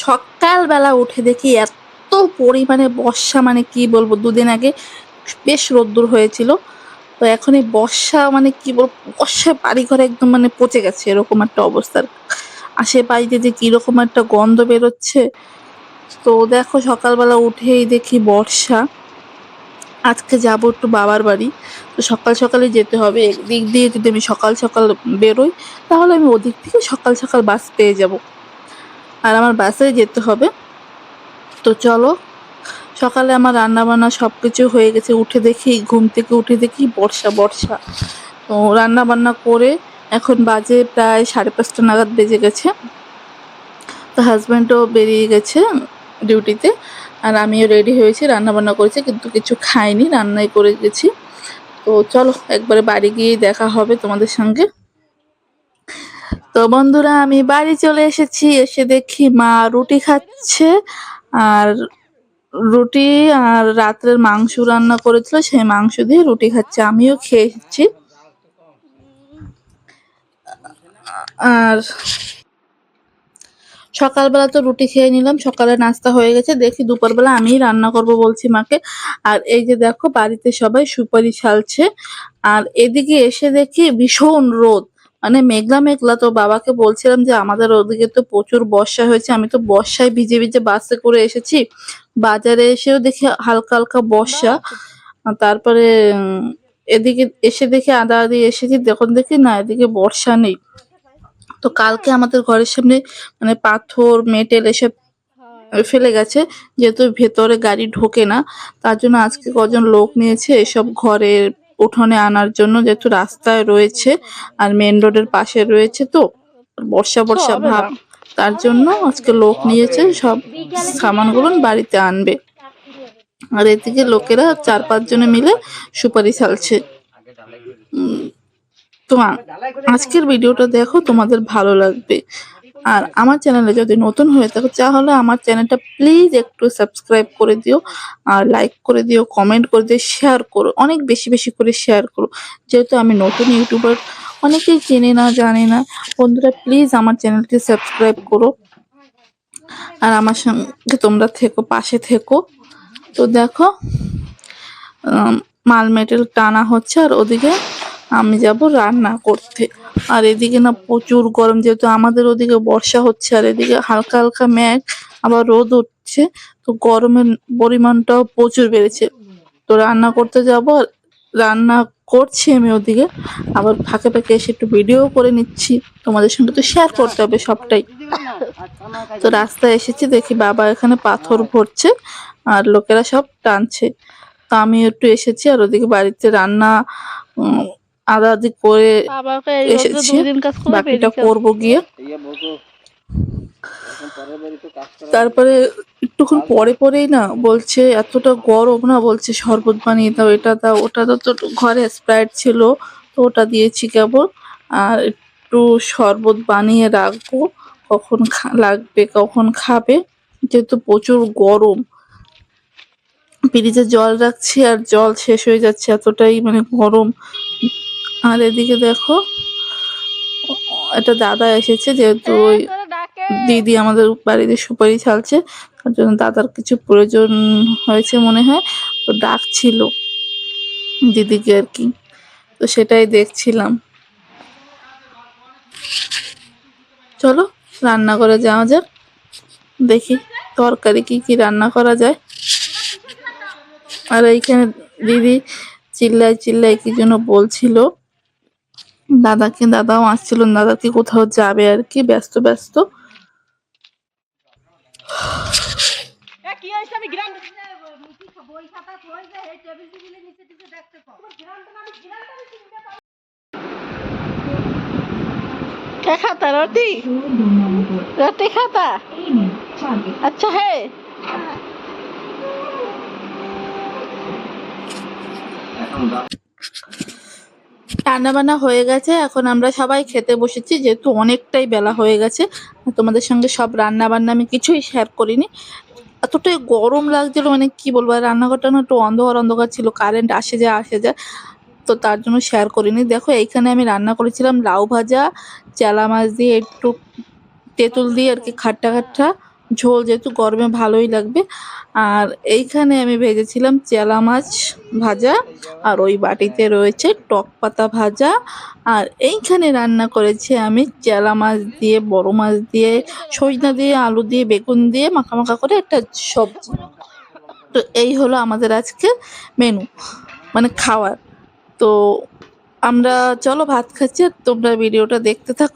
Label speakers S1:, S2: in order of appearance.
S1: সকালবেলা উঠে দেখি এত পরিমাণে বর্ষা, মানে কি বলবো, দুদিন আগে বেশ রোদ্দুর হয়েছিল। তো এখন এই বর্ষা, মানে কি বলবো, বর্ষায় বাড়িঘর একদম মানে পচে গেছে এরকম একটা অবস্থার। আশেপাশে যে কিরকম একটা গন্ধ বেরোচ্ছে। তো দেখো সকালবেলা উঠেই দেখি বর্ষা। আজকে যাব একটু বাবার বাড়ি। তো সকাল সকালই যেতে হবে। এদিক দিয়ে যদি আমি সকাল সকাল বেরোই, তাহলে আমি ওদিক থেকে সকাল সকাল বাস পেয়ে যাব। আর আমার বাসে যেতে হবে। তো চলো, সকালে আমার রান্না বান্না সবকিছু হয়ে গেছে। উঠে দেখি, ঘুম থেকে উঠে দেখি বর্ষা বর্ষা। তো রান্না বান্না করে এখন বাজে প্রায় 5:30 নাগাদ বেজে গেছে। তো হাজব্যান্ডও বেরিয়ে গেছে ডিউটিতে। আর আমিও রেডি হয়েছি, রান্না বান্না করেছি কিন্তু কিছু খাইনি, রান্নাই করে গেছি। তো চলো একবারে বাড়ি গিয়ে দেখা হবে তোমাদের সঙ্গে। তো বন্ধুরা, আমি বাড়ি চলে এসেছি। এসে দেখি মা রুটি খাচ্ছে। আর রুটি আর রাত্রের মাংস রান্না করেছিল, সেই মাংস দিয়ে রুটি খাচ্ছে, আমিও খেয়েছি। আর সকালবেলা তো রুটি খেয়ে নিলাম, সকালে নাস্তা হয়ে গেছে। দেখি দুপুরবেলা আমিই রান্না করব বলছি মাকে। আর এই যে দেখো বাড়িতে সবাই সুপারি ছালছে। আর এদিকে এসে দেখি ভীষণ রোদ, মানে মেঘলা মেঘলা। তো বাবাকে বলছিলাম যে আমাদের ওদিকে তো প্রচুর বর্ষা হয়েছে। আমি তো বর্ষায় ভিজে ভিজে বাসে করে এসেছি, বাজারে এসেও দেখি হালকা হালকা বর্ষা। আর তারপরে এদিকে এসে দেখি আদা আদি এসেছি, তখন দেখি না এদিকে বর্ষা নেই। তো কালকে আমাদের ঘরের সামনে মানে পাথর মেটেল এসব ফেলে গেছে, যেহেতু ভেতরে গাড়ি ঢোকে না। তার জন্য আজকে কজন লোক নিয়েছে এসব ঘরের উঠোনে আনার জন্য, যেহেতু রাস্তায় রয়েছে আর মেন রোডের পাশে রয়েছে। তো বর্ষা বর্ষা ভাব, তার জন্য আজকে লোক নিয়েছে সব সামানগুলো বাড়িতে আনবে। আর এদিকে লোকেরা 4-5 জনে মিলে সুপারি ছালছে। তো আজকের ভিডিওটা দেখো, তোমাদের ভালো লাগবে। আর আমার চ্যানেলে যদি নতুন হয়ে থাকো, তাহলে আমার চ্যানেলটা প্লিজ একটু সাবস্ক্রাইব করে দিও, আর লাইক করে দিও, কমেন্ট করে দিও, শেয়ার করো, অনেক বেশি বেশি করে শেয়ার করো। যেহেতু আমি নতুন ইউটিউবার, অনেকেই চেনে না জানে না। বন্ধুরা প্লিজ আমার চ্যানেলটি সাবস্ক্রাইব করো, আর আমার সঙ্গে তোমরা থেকো, পাশে থেকো। তো দেখো মাল মেটেল টানা হচ্ছে, আর ওদিকে আমি যাব রান্না করতে। আর এদিকে না প্রচুর গরম, যেহেতু আমাদের ওদিকে বর্ষা হচ্ছে আর এদিকে হালকা হালকা মেঘ, আবার রোদ উঠছে। তো গরমের পরিমাণটাও প্রচুর বেড়েছে। তো রান্না করতে যাব, আর রান্না করছি আমি ওদিকে, আবার ফাঁকে ফাঁকে এসে একটু ভিডিও করে নিচ্ছি। তোমাদের সঙ্গে তো শেয়ার করতে হবে সবটাই। তো রাস্তায় এসেছি, দেখি বাবা এখানে পাথর ভরছে আর লোকেরা সব টানছে। তো আমি একটু এসেছি, আর ওদিকে বাড়িতে রান্না আদা আদি করে এসেছি, বাকিটা করবো গিয়ে। তারপরে একটুক্ষণ পরে পরেই না বলছে এতটা গরম, না বলছে শরবত বানিয়ে দাও, এটা দাও ওটা দাও। তো ঘরে স্প্রাইট ছিল, তো ওটা দিয়েছি কেবল। আর একটু শরবত বানিয়ে রাখবো, কখন লাগবে কখন খাবে, যেহেতু প্রচুর গরম। ফ্রিজে জল রাখছি আর জল শেষ হয়ে যাচ্ছে, এতটাই মানে গরম। আর এদিকে দেখো একটা দাদা এসেছে, যেহেতু ওই দিদি আমাদের বাড়িতে সুপারি ছালছে, তার জন্য দাদার কিছু প্রয়োজন হয়েছে মনে হয়। তো ডাকছিল দিদিকে আর কি, তো সেটাই দেখছিলাম। চলো রান্না করে যাওয়া যাক, দেখি তরকারি কি কি রান্না করা যায়। আর এইখানে দিদি চিল্লাই চিল্লাই কি যেন বলছিল দাদাকে, দাদাও আসছিল, দাদাকে কোথাও যাবে আর কি, ব্যস্ত ব্যস্ত। क्या खाता रोटी रोटी खाता अच्छा है। রান্না বান্না হয়ে গেছে, এখন আমরা সবাই খেতে বসেছি, যেহেতু অনেকটাই বেলা হয়ে গেছে। তোমাদের সঙ্গে সব রান্না বান্না আমি কিছুই শেয়ার করিনি, এতটাই গরম লাগছিল, মানে কি বলবো। আর রান্নাঘরটা না একটু অন্ধকার অন্ধকার ছিল, কারেন্ট আসে যায় আসে যায়, তো তার জন্য শেয়ার করিনি। দেখো এইখানে আমি রান্না করেছিলাম লাউ ভাজা, চেলা মাছ দিয়ে একটু তেঁতুল দিয়ে আর কি, খাট্টা খাট্টা, ঝোল যেহেতু গরমে ভালোই লাগবে। আর এইখানে আমি ভেজেছিলাম চেলা মাছ ভাজা, আর ওই বাটিতে রয়েছে টক পাতা ভাজা। আর এইখানে রান্না করেছি আমি চেলা মাছ দিয়ে, বড় মাছ দিয়ে, সজনা দিয়ে, আলু দিয়ে, বেগুন দিয়ে মাখা মাখা করে একটা সবজি। তো এই হলো আমাদের আজকে মেনু, মানে খাওয়ার। তো আমরা চলো ভাত খাচ্ছি, আর তোমরা ভিডিওটা দেখতে থাকো।